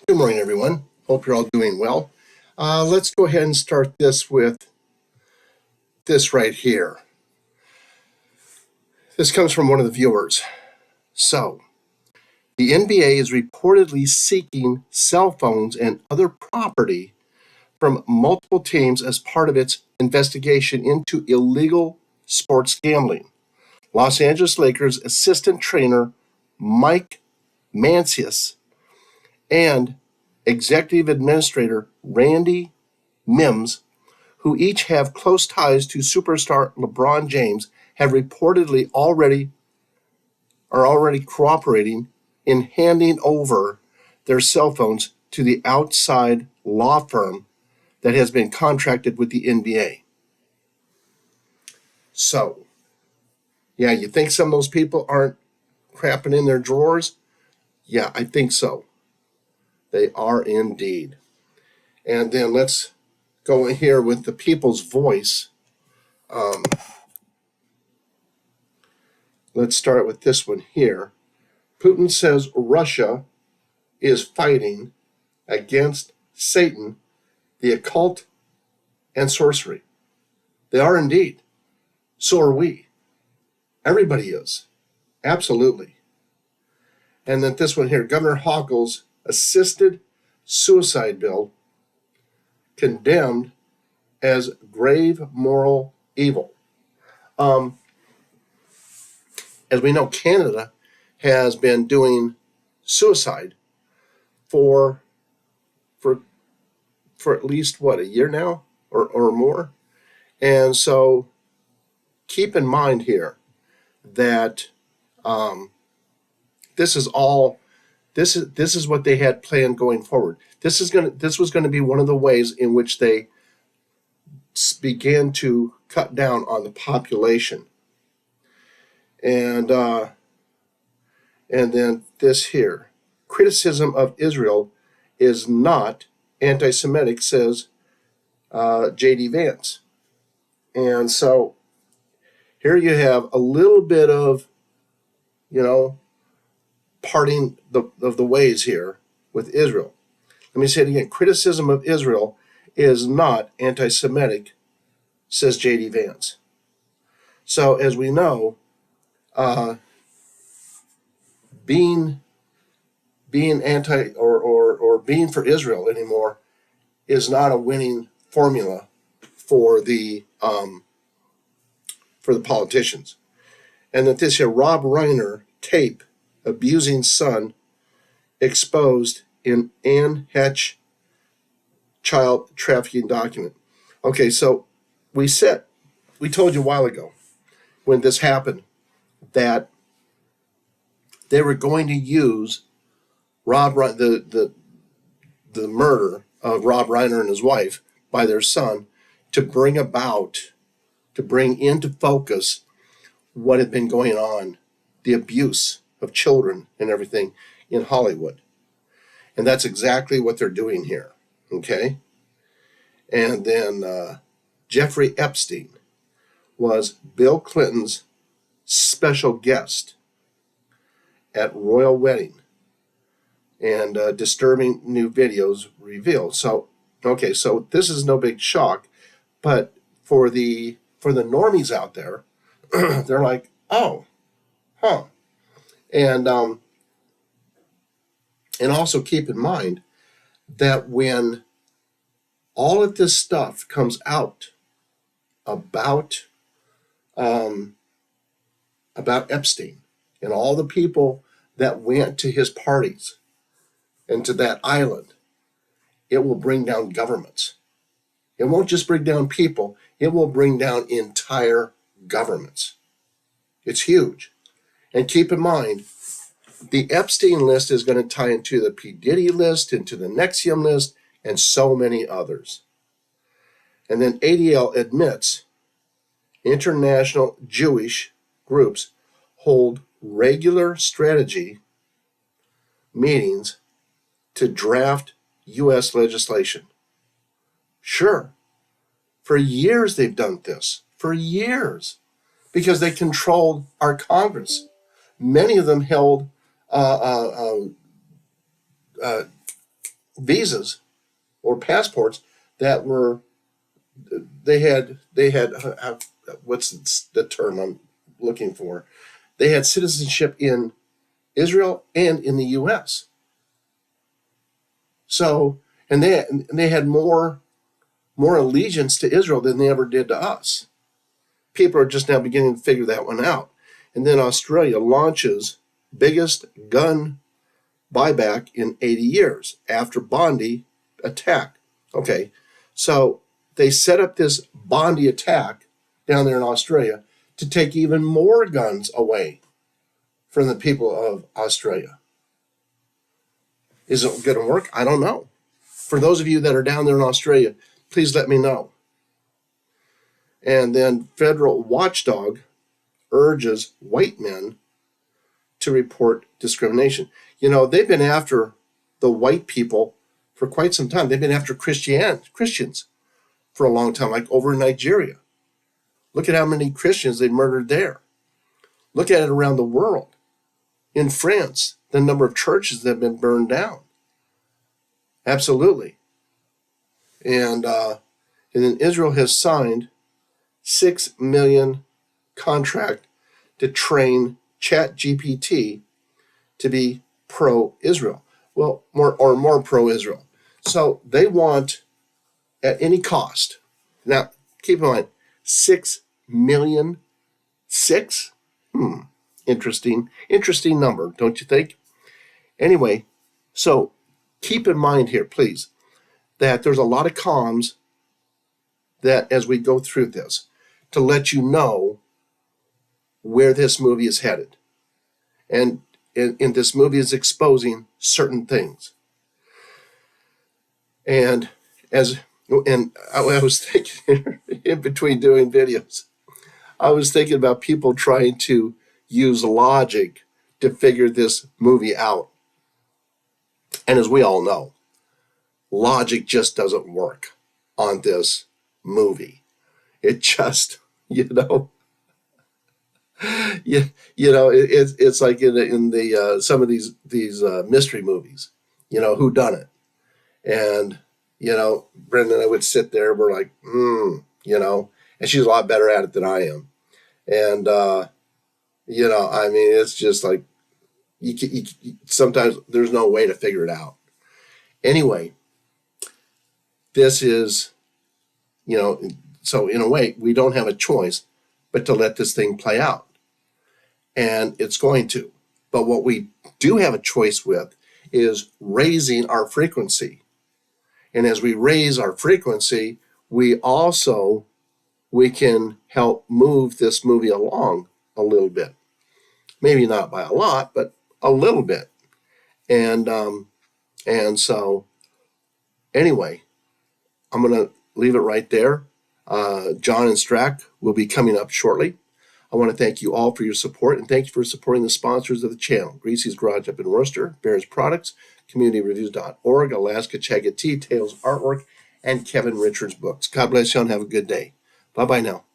Good morning, everyone. Hope you're all doing well. Let's go ahead and start this with this right here. This comes from one of the viewers. So, the NBA is reportedly seeking cell phones and other property from multiple teams as part of its investigation into illegal sports gambling. Los Angeles Lakers assistant trainer Mike Mancias and executive administrator Randy Mims, who each have close ties to superstar LeBron James, have reportedly already cooperating in handing over their cell phones to the outside law firm that has been contracted with the NBA. So, yeah, you think some of those people aren't crapping in their drawers? Yeah, I think so. They are indeed. And then let's go in here with the people's voice. Let's start with this one here. Putin says Russia is fighting against Satan, the occult, and sorcery. They are indeed. So are we. Everybody is. Absolutely. And then this one here, Governor Hochul's assisted suicide bill condemned as grave moral evil. As we know, Canada has been doing suicide for at least a year now or more. And so keep in mind here that this is what they had planned going forward. This was going to be one of the ways in which they began to cut down on the population. And then this here, criticism of Israel is not anti-Semitic, says J.D. Vance. And so here you have a little bit of, parting of the ways here with Israel. Let me say it again. Criticism of Israel is not anti-Semitic, says J.D. Vance. So as we know, being anti or being for Israel anymore is not a winning formula for the politicians. And that this here Rob Reiner tape abusing son exposed in Anne Hatch child trafficking document. Okay, so we told you a while ago when this happened that they were going to use the murder of Rob Reiner and his wife by their son to bring into focus what had been going on, the abuse of children and everything in Hollywood. And that's exactly what they're doing here, okay? And then Jeffrey Epstein was Bill Clinton's special guest at royal wedding, and disturbing new videos revealed. So this is no big shock, but for the normies out there, they're like, oh, huh. And also keep in mind that when all of this stuff comes out about Epstein and all the people that went to his parties and to that island, it will bring down governments. It won't just bring down people, it will bring down entire governments. It's huge. And keep in mind, the Epstein list is going to tie into the P. Diddy list, into the NXIVM list, and so many others. And then ADL admits international Jewish groups hold regular strategy meetings to draft U.S. legislation. Sure. For years they've done this. For years. Because they controlled our Congress. Many of them held visas or passports that were they had what's the term I'm looking for? They had citizenship in Israel and in the U.S. So, and they had more allegiance to Israel than they ever did to us. People are just now beginning to figure that one out. And then Australia launches biggest gun buyback in 80 years after Bondi attack. Okay, so they set up this Bondi attack down there in Australia to take even more guns away from the people of Australia. Is it going to work? I don't know. For those of you that are down there in Australia, please let me know. And then federal watchdog urges white men to report discrimination. You know, they've been after the white people for quite some time. They've been after Christians for a long time, like over in Nigeria. Look at how many Christians they murdered there. Look at it around the world. In France, the number of churches that have been burned down. Absolutely. And then Israel has signed $6 million contract to train ChatGPT to be pro-Israel. Well, more pro-Israel. So they want, at any cost. Now, keep in mind, 6 million. 6? Interesting number, don't you think? Anyway, so keep in mind here, please, that there's a lot of comms that as we go through this to let you know where this movie is headed. And this movie is exposing certain things. And I was thinking in between doing videos, I was thinking about people trying to use logic to figure this movie out. And as we all know, logic just doesn't work on this movie. It just, it's like in the some of these mystery movies, who done it, and Brenda and I would sit there, we're like, and she's a lot better at it than I am, and I mean, it's just like you sometimes there's no way to figure it out. Anyway, this is, so in a way, we don't have a choice but to let this thing play out. And it's going to. But what we do have a choice with is raising our frequency. And as we raise our frequency, we can help move this movie along a little bit. Maybe not by a lot, but a little bit. And so anyway, I'm going to leave it right there. John and Strack will be coming up shortly. I want to thank you all for your support, and thank you for supporting the sponsors of the channel: Greasy's Garage up in Worcester, Bears Products, CommunityReviews.org, Alaska Chaga Tea, Tales Artwork, and Kevin Richards Books. God bless you and have a good day. Bye-bye now.